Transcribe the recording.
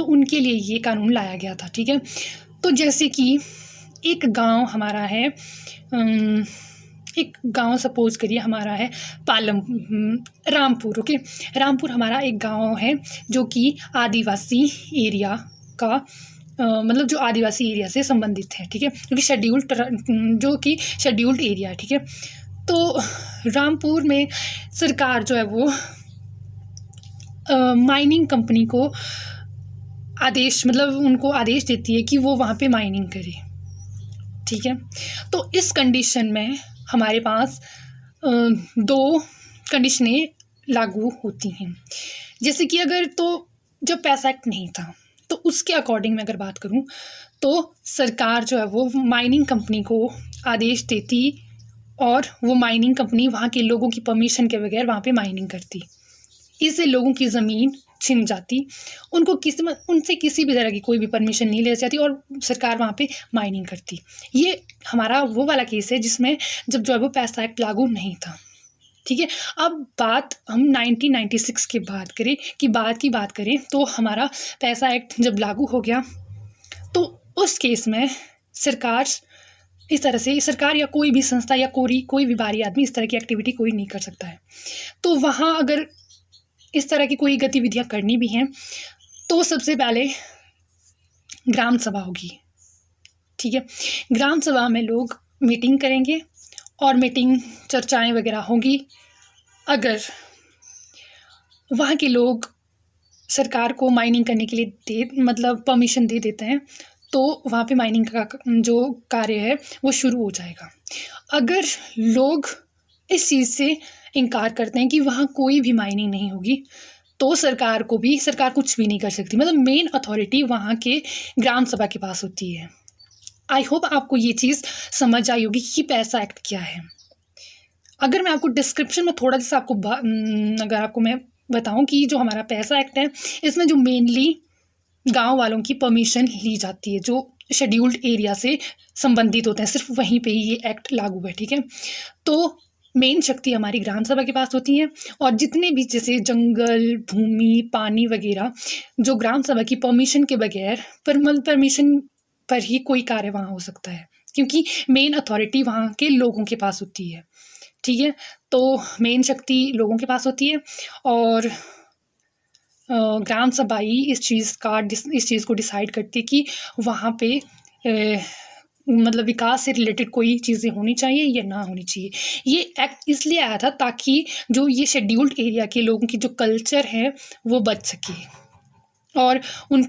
तो उनके लिए ये कानून लाया गया था, ठीक है। तो जैसे कि एक गांव हमारा है, एक गांव सपोज करिए हमारा है रामपुर, ओके। रामपुर हमारा एक गांव है जो कि आदिवासी एरिया का मतलब जो आदिवासी एरिया से संबंधित है, ठीक है, जो कि शेड्यूल्ड एरिया है, ठीक है। तो रामपुर में सरकार जो है वो माइनिंग कंपनी को उनको आदेश देती है कि वो वहाँ पे माइनिंग करे, ठीक है। तो इस कंडीशन में हमारे पास दो कंडीशनें लागू होती हैं। जैसे कि जब पैसा एक्ट नहीं था तो उसके अकॉर्डिंग मैं अगर बात करूं तो सरकार जो है वो माइनिंग कंपनी को आदेश देती और वो माइनिंग कंपनी वहाँ के लोगों की परमिशन के बगैर वहाँ पे माइनिंग करती। इससे लोगों की ज़मीन छिन जाती, उनसे किसी भी तरह की कोई भी परमिशन नहीं ले जाती और सरकार वहाँ पे माइनिंग करती। ये हमारा वो वाला केस है जिसमें जब जो है वो पैसा एक्ट लागू नहीं था, ठीक है। अब बात हम 1996 की बात करें तो हमारा पैसा एक्ट जब लागू हो गया तो उस केस में सरकार या कोई भी संस्था या कोई भी बाहरी आदमी इस तरह की एक्टिविटी कोई नहीं कर सकता है। तो वहाँ अगर इस तरह की कोई गतिविधियाँ करनी भी हैं तो सबसे पहले ग्राम सभा होगी, ठीक है। ग्राम सभा में लोग मीटिंग करेंगे और चर्चाएं वगैरह होंगी। अगर वहाँ के लोग सरकार को माइनिंग करने के लिए परमिशन दे देते हैं तो वहाँ पे माइनिंग का जो कार्य है वो शुरू हो जाएगा। अगर लोग इस चीज़ से इनकार करते हैं कि वहाँ कोई भी माइनिंग नहीं होगी तो सरकार कुछ भी नहीं कर सकती। मेन अथॉरिटी वहाँ के ग्राम सभा के पास होती है। आई होप आपको ये चीज़ समझ आई होगी कि पैसा एक्ट क्या है। अगर मैं आपको डिस्क्रिप्शन में थोड़ा सा अगर आपको मैं बताऊं कि जो हमारा पैसा एक्ट है इसमें जो मेनली गांव वालों की परमिशन ली जाती है, जो शेड्यूल्ड एरिया से संबंधित होते हैं, सिर्फ वहीं पे ही ये एक्ट लागू है, ठीक है। तो मेन शक्ति हमारी ग्राम सभा के पास होती है और जितने भी जैसे जंगल, भूमि, पानी वगैरह जो ग्राम सभा की परमिशन के बगैर परमिशन पर ही कोई कार्य वहाँ हो सकता है, क्योंकि मेन अथॉरिटी वहाँ के लोगों के पास होती है, ठीक है। तो मेन शक्ति लोगों के पास होती है और ग्राम सभा ही इस चीज़ को डिसाइड करती है कि वहाँ पे विकास से रिलेटेड कोई चीज़ें होनी चाहिए या ना होनी चाहिए। ये एक्ट इसलिए आया था ताकि जो ये शेड्यूल्ड एरिया के लोगों की जो कल्चर है वो बच सके और उनको